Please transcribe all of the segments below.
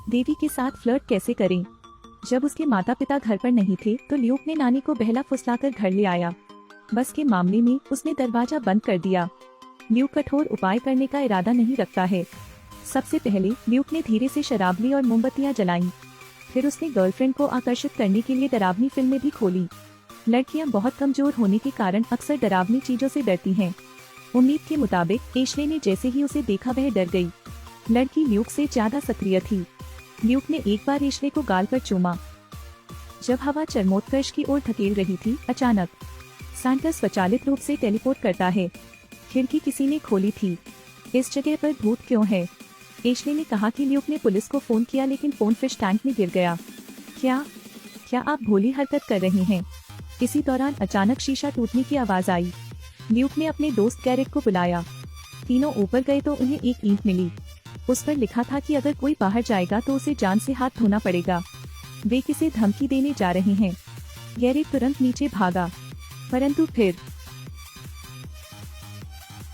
देवी के साथ फ्लर्ट कैसे करें। जब उसके माता पिता घर पर नहीं थे तो ल्यूक ने नानी को बहला फुसलाकर घर ले आया। बस के मामले में उसने दरवाजा बंद कर दिया। ल्यूक कठोर उपाय करने का इरादा नहीं रखता है। सबसे पहले ल्यूक ने धीरे से शराब ली और मोमबत्तियां जलाईं। फिर उसने गर्लफ्रेंड को आकर्षित करने के लिए डरावनी फिल्में भी खोली। लड़कियां बहुत कमजोर होने के कारण अक्सर डरावनी चीजों से डरती हैं। उम्मीद के मुताबिक एशले ने जैसे ही उसे देखा वह डर गई। लड़की ल्यूक से ज्यादा सक्रिय थी। ल्यूक ने एक बार एशले को गाल पर चूमा। जब हवा चरमोत्कर्ष की ओर धकेल रही थी, अचानक सांता स्वचालित रूप से टेलीपोर्ट करता है। खिड़की किसी ने खोली थी। इस जगह पर भूत क्यों है? एशले ने कहा कि ल्यूक ने पुलिस को फोन किया लेकिन फोन फिश टैंक में गिर गया। क्या आप भोली हरकत कर रही हैं? इसी दौरान अचानक शीशा टूटने की आवाज आई। ल्यूक ने अपने दोस्त गैरेट को बुलाया। तीनों ऊपर गए तो उन्हें एक ईंट मिली। उस पर लिखा था कि अगर कोई बाहर जाएगा तो उसे जान से हाथ धोना पड़ेगा। वे किसे धमकी देने जा रहे हैं। गैरेट तुरंत नीचे भागा, परंतु फिर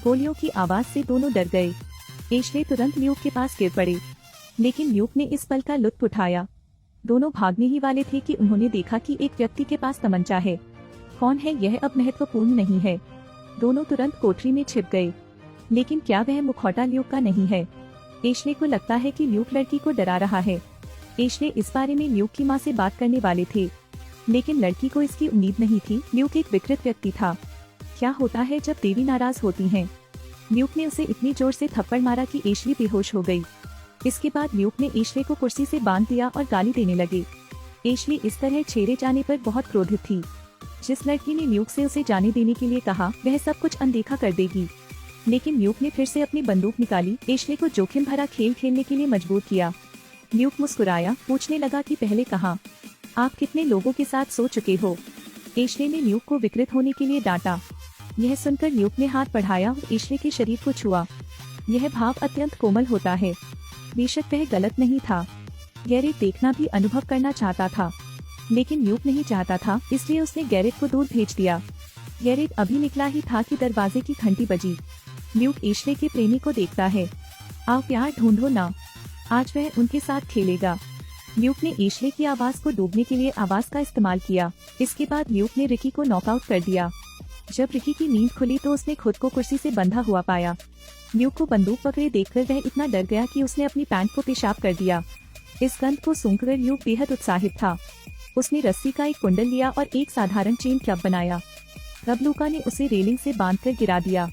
गोलियों की आवाज से दोनों डर गए। एशले तुरंत ल्यूक के पास गिर पड़े, लेकिन ल्यूक ने इस पल का लुत्फ उठाया। दोनों भागने ही वाले थे कि उन्होंने देखा कि एक व्यक्ति के पास तमंचा है। कौन है यह अब महत्वपूर्ण नहीं है। दोनों तुरंत कोठरी में छिप गए, लेकिन क्या वह मुखौटा ल्यूक का नहीं है? एशले को लगता है कि ल्यूक लड़की को डरा रहा है। एशले इस बारे में ल्यूक की माँ से बात करने वाले थे, लेकिन लड़की को इसकी उम्मीद नहीं थी। ल्यूक एक विकृत व्यक्ति था। क्या होता है जब देवी नाराज होती हैं? ल्यूक ने उसे इतनी जोर से थप्पड़ मारा कि एशले बेहोश हो गई। इसके बाद ल्यूक ने एशले को कुर्सी से बांध दिया और गाली देने लगे। एशले इस तरह छेड़े जाने पर बहुत क्रोधित थी। जिस लड़की ने ल्यूक से उसे जाने देने के लिए कहा वह सब कुछ अनदेखा कर देगी, लेकिन ल्यूक ने फिर से अपनी बंदूक निकाली। एशले को जोखिम भरा खेल खेलने के लिए मजबूर किया। ल्यूक मुस्कुराया, पूछने लगा कि पहले कहा, आप कितने लोगों के साथ सो चुके हो? एशले ने ल्यूक को विकृत होने के लिए डांटा। यह सुनकर ल्यूक ने हाथ बढ़ाया और एशले के शरीर को छुआ। यह भाव अत्यंत कोमल होता है। बेशक वह गलत नहीं था। गैरेट देखना भी अनुभव करना चाहता था, लेकिन ल्यूक नहीं चाहता था, इसलिए उसने गैरेट को दूर भेज दिया। गैरेट अभी निकला ही था कि दरवाजे की घंटी बजी। ल्यूक एशले के प्रेमी को देखता है। आओ प्यार ढूंढो ना, आज वह उनके साथ खेलेगा। ल्यूक ने एशले की आवाज को डूबने के लिए आवाज का इस्तेमाल किया। इसके बाद ल्यूक ने रिकी को नॉकआउट कर दिया। जब रिकी की नींद खुली तो उसने खुद को कुर्सी से बंधा हुआ पाया। ल्यूक को बंदूक पकड़े देखकर वह इतना डर गया कि उसने अपनी पैंट को पेशाब कर दिया। इस गंध को सूंघकर ल्यूक बेहद उत्साहित था। उसने रस्सी का एक कुंडल लिया और एक साधारण चेन क्लब बनाया। तब लूका ने उसे रेलिंग से बांधकर गिरा दिया।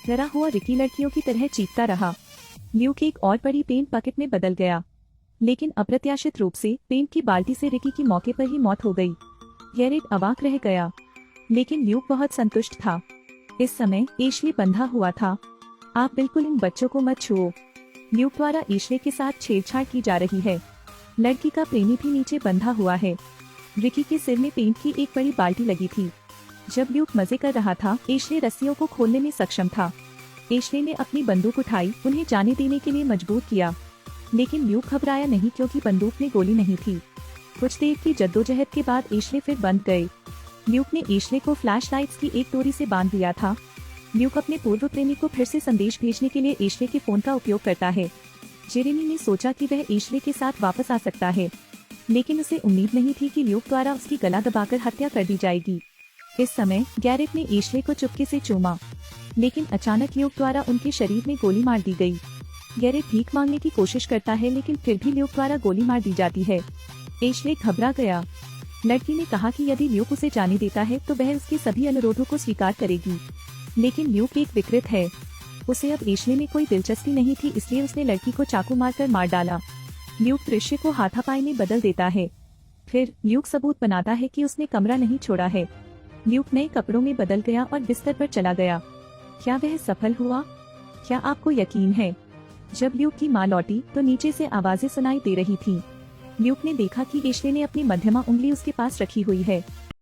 डरा हुआ रिकी लड़कियों की तरह चीखता रहा। ल्यूक एक और बड़ी पेंट बकेट में बदल गया, लेकिन अप्रत्याशित रूप से पेंट की बाल्टी से रिकी की मौके पर ही मौत हो गई। गैरेट अवाक रह गया, लेकिन ल्यूक बहुत संतुष्ट था। इस समय एशले बंधा हुआ था। आप बिल्कुल इन बच्चों को मत छुओ। ल्यूक द्वारा एशले के साथ छेड़छाड़ की जा रही है। लड़की का प्रेमी भी नीचे बंधा हुआ है। रिकी के सिर में पेंट की एक बड़ी बाल्टी लगी थी। जब ल्यूक मजे कर रहा था, एशले रस्सियों को खोलने में सक्षम था। एशले ने अपनी बंदूक उठाई, उन्हें जाने देने के लिए मजबूर किया, लेकिन ल्यूक घबराया नहीं क्योंकि बंदूक में गोली नहीं थी। कुछ देर की जद्दोजहद के बाद एशले फिर बंध गए। ल्यूक ने एशले को फ्लैशलाइट्स की एक डोरी से बांध दिया था। ल्यूक अपने पूर्व प्रेमी को फिर से संदेश भेजने के लिए एशले के फोन का उपयोग करता है। जेरेमी ने सोचा कि वह एशले के साथ वापस आ सकता है, लेकिन उसे उम्मीद नहीं थी कि ल्यूक द्वारा उसकी गला दबाकर हत्या कर दी जाएगी। इस समय गैरेट ने एशले को चुपके से चूमा, लेकिन अचानक ल्यूक द्वारा उनके शरीर में गोली मार दी गई। गैरेट भीख मांगने की कोशिश करता है, लेकिन फिर भी ल्यूक द्वारा गोली मार दी जाती है। एशले घबरा गया। लड़की ने कहा कि यदि ल्यूक उसे जाने देता है तो वह उसके सभी अनुरोधों को स्वीकार करेगी, लेकिन ल्यूक एक विकृत है। उसे अब एशले में कोई दिलचस्पी नहीं थी, इसलिए उसने लड़की को चाकू मारकर मार डाला। ल्यूक दृश्य को हाथापाई में बदल देता है। फिर ल्यूक सबूत बनाता है कि उसने कमरा नहीं छोड़ा है। ल्यूक नए कपड़ों में बदल गया और बिस्तर पर चला गया। क्या वह सफल हुआ? क्या आपको यकीन है? जब ल्यूक की माँ लौटी तो नीचे से आवाजें सुनाई दे रही थीं। ल्यूक ने देखा कि एशले ने अपनी मध्यमा उंगली उसके पास रखी हुई है।